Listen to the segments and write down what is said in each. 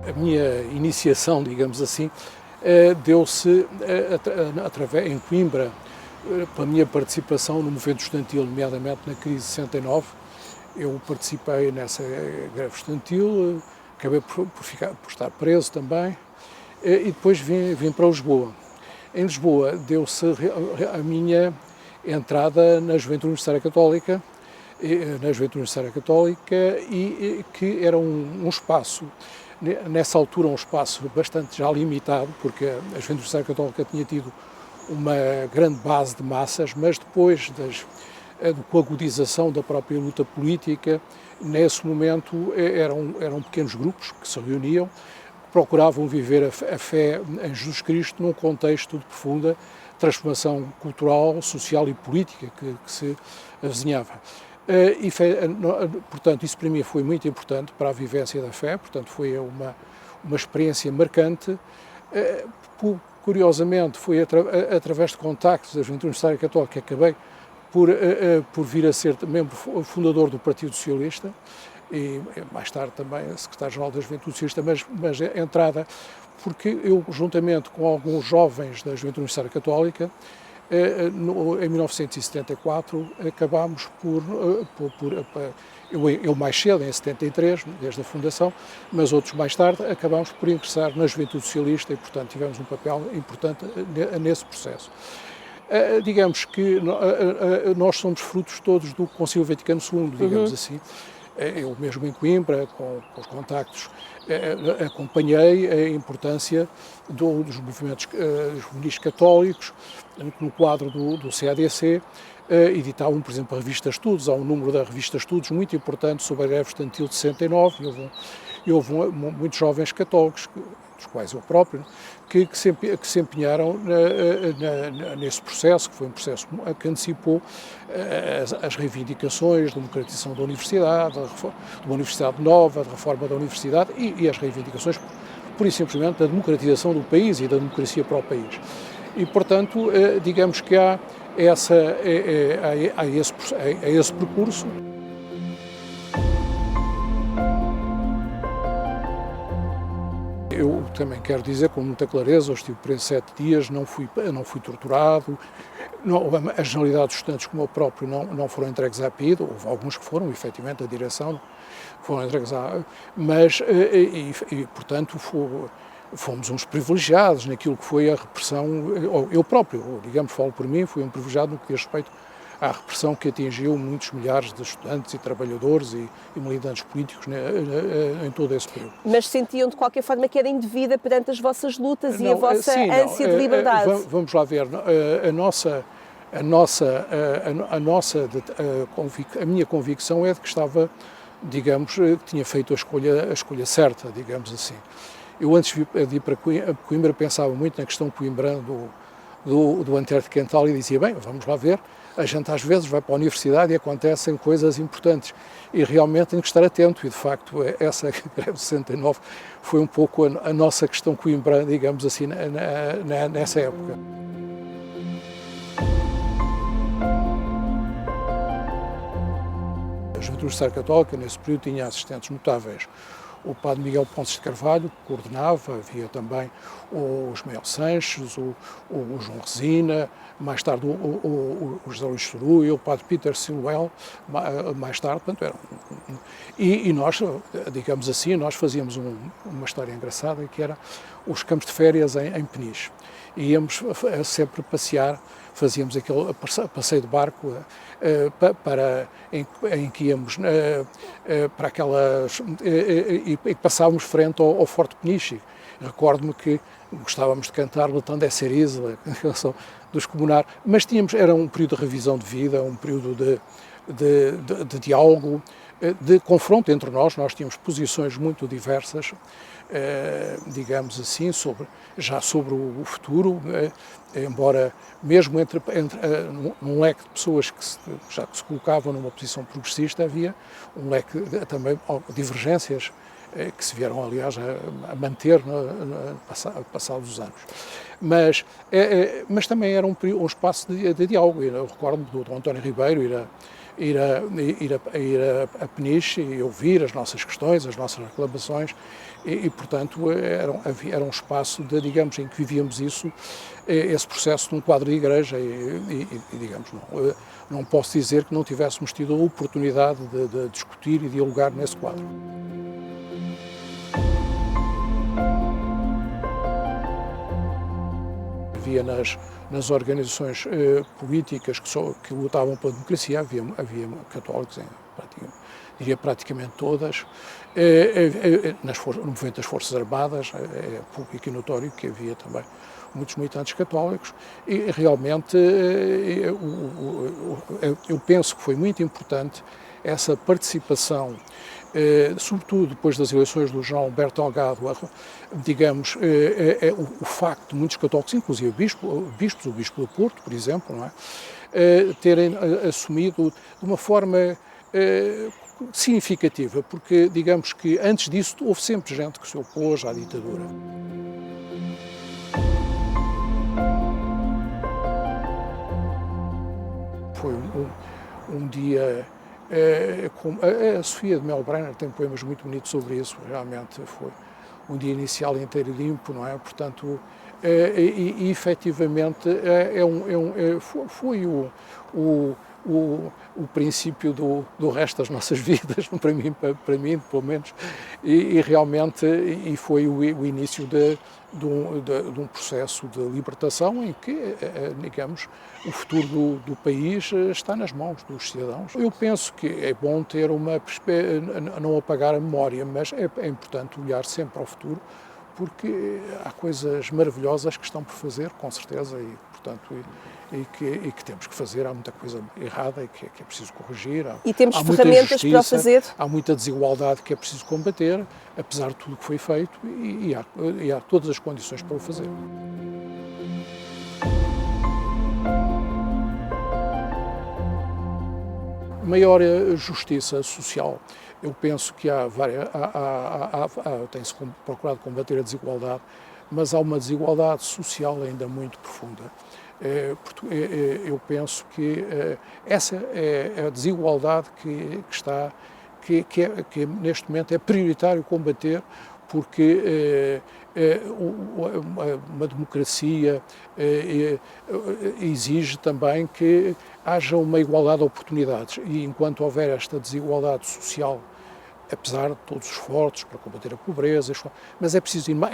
A minha iniciação, digamos assim, deu-se em Coimbra, pela minha participação no movimento estudantil, nomeadamente na crise de 69. Eu participei nessa greve estudantil, acabei por estar preso também, e depois vim para Lisboa. Em Lisboa deu-se a minha entrada na Juventude Universitária Católica, e que era um espaço, nessa altura um espaço bastante já limitado, porque a Juventude Universitária Católica tinha tido uma grande base de massas, mas depois com a agudização da própria luta política, nesse momento eram pequenos grupos que se reuniam, que procuravam viver a fé em Jesus Cristo num contexto de profunda transformação cultural, social e política que se avizinhava. Portanto, isso para mim foi muito importante para a vivência da fé, portanto foi uma experiência marcante. Curiosamente, foi através de contactos da Juventude Universitária Católica que acabei por vir a ser membro fundador do Partido Socialista e mais tarde também secretário-geral da Juventude Socialista, mas a entrada, porque eu, juntamente com alguns jovens da Juventude Universitária Católica, em 1974, acabámos eu mais cedo, em 73, desde a fundação, mas outros mais tarde, acabámos por ingressar na Juventude Socialista e, portanto, tivemos um papel importante nesse processo. Digamos que nós somos frutos todos do Concílio Vaticano II, digamos assim. Eu mesmo em Coimbra, com os contactos, acompanhei a importância dos movimentos juvenis católicos no quadro do CADC. Editavam, por exemplo, a revista Estudos. Há um número da revista Estudos muito importante sobre a greve estudantil de 69 e houve muitos jovens católicos, dos quais eu próprio, que se empenharam nesse processo, que foi um processo que antecipou as reivindicações de democratização da universidade, de uma universidade nova, de reforma da universidade e as reivindicações, pura e simplesmente, da democratização do país e da democracia para o país. E, portanto, digamos que há esse percurso. Eu também quero dizer com muita clareza, eu estive preso 7 dias, não fui torturado, a generalidade dos estudantes como eu próprio não foram entregues à PIDE, houve alguns que foram, efetivamente, a direção foram entregues mas, portanto, fomos uns privilegiados naquilo que foi a repressão, eu próprio, digamos, falo por mim, fui um privilegiado no que diz respeito à repressão que atingiu muitos milhares de estudantes e trabalhadores e militantes políticos em todo esse período. Mas sentiam de ququalquer forma que era indevida perante as vossas lutas e a vossa ânsia de liberdade? Vamos lá ver, a minha convicção é de que estava, digamos, tinha feito a escolha certa, digamos assim. Eu antes de ir para Coimbra pensava muito na questão coimbrana do Antero de Quental e dizia, bem, vamos lá ver, a gente às vezes vai para a universidade e acontecem coisas importantes e realmente tem que estar atento e de facto essa greve de 69 foi um pouco a nossa questão coimbrana, digamos assim, nessa época. A Juventude Universitária Católica nesse período tinha assistentes notáveis. O padre Miguel Pontes de Carvalho, que coordenava, havia também o Ismael Sanches, o João Resina, mais tarde o José Luís Suru e o padre Peter Siluel, mais tarde, portanto, e nós, digamos assim, nós fazíamos uma história engraçada, que era os campos de férias em Peniche. Íamos sempre passear, fazíamos aquele passeio de barco em que íamos para aquelas e passávamos frente ao Forte Peniche. Recordo-me que gostávamos de cantar Lutando essa Isla, a canção dos Comunar, mas era um período de revisão de vida, um período de diálogo, de confronto entre nós tínhamos posições muito diversas, digamos assim, sobre o futuro, embora mesmo num leque de pessoas que se colocavam numa posição progressista, havia um leque também de divergências que se vieram, aliás, a manter passados os anos. Mas também era um espaço de diálogo. Eu recordo-me do António Ribeiro ir a Peniche e ouvir as nossas questões, as nossas reclamações portanto, era um espaço, digamos, em que vivíamos esse processo num quadro de igreja digamos, não posso dizer que não tivéssemos tido a oportunidade de discutir e dialogar nesse quadro. Havia nas organizações políticas que lutavam pela democracia, havia católicos, diria praticamente todas, no movimento das Forças Armadas, é público e notório que havia também muitos militantes católicos e realmente eu penso que foi muito importante essa participação, sobretudo depois das eleições do João Alberto Delgado, digamos, o facto de muitos católicos, inclusive o Bispo do Porto, por exemplo, não é? Terem assumido de uma forma significativa, porque digamos que antes disso houve sempre gente que se opôs à ditadura. Foi um dia, a Sofia de Melbrenner tem poemas muito bonitos sobre isso, realmente foi um dia inicial inteiro limpo, não é? Portanto, efetivamente foi o princípio do resto das nossas vidas, para mim pelo menos, e realmente foi o início de um processo de libertação em que, digamos, o futuro do país está nas mãos dos cidadãos. Eu penso que é bom ter não apagar a memória, mas é importante olhar sempre ao futuro, porque há coisas maravilhosas que estão por fazer, com certeza, e portanto que temos que fazer. Há muita coisa errada e que é preciso corrigir. E temos ferramentas para o fazer. Há muita desigualdade que é preciso combater, apesar de tudo que foi feito, e há todas as condições para o fazer. Maior justiça social. Eu penso que tem-se procurado combater a desigualdade, mas há uma desigualdade social ainda muito profunda. Eu penso que essa é a desigualdade que neste momento é prioritário combater, porque uma democracia exige também que haja uma igualdade de oportunidades, e enquanto houver esta desigualdade social, apesar de todos os esforços para combater a pobreza, mas é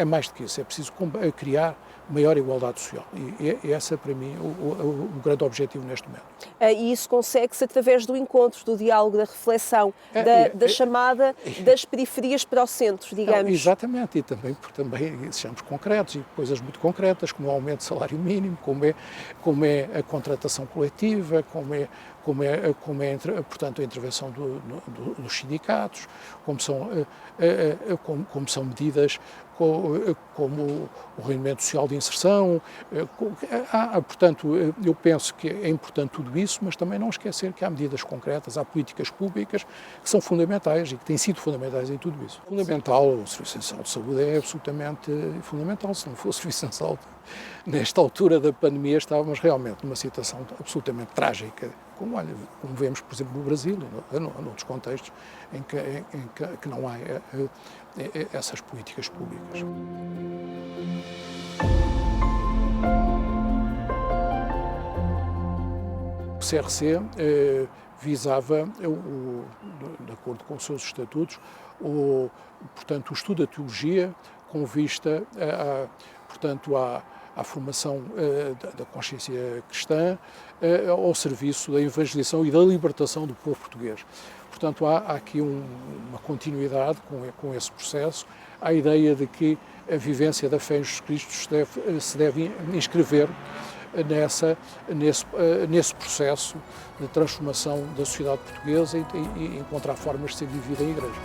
mais do que isso, é preciso criar maior igualdade social, e esse é para mim o grande objetivo neste momento. E isso consegue-se através do encontro, do diálogo, da reflexão, da chamada das periferias para o centro, digamos. Não, exatamente, e também sejamos concretos, e coisas muito concretas, como o aumento do salário mínimo, como é a contratação coletiva, como é portanto, a intervenção dos sindicatos, como são medidas como o rendimento social de inserção. Portanto, eu penso que é importante tudo isso, mas também não esquecer que há medidas concretas, há políticas públicas que são fundamentais e que têm sido fundamentais em tudo isso. Fundamental, o Serviço Nacional de Saúde é absolutamente fundamental. Se não fosse o Serviço Nacional de Saúde, nesta altura da pandemia, estávamos realmente numa situação absolutamente trágica, como vemos, por exemplo, no Brasil e noutros contextos em que não há essas políticas públicas. O CRC visava, de acordo com os seus estatutos, portanto, o estudo da teologia com vista à formação da consciência cristã, ao serviço da evangelização e da libertação do povo português. Portanto, há aqui uma continuidade com esse processo. Há a ideia de que a vivência da fé em Jesus Cristo se deve inscrever nesse processo de transformação da sociedade portuguesa e encontrar formas de ser vivida em igreja.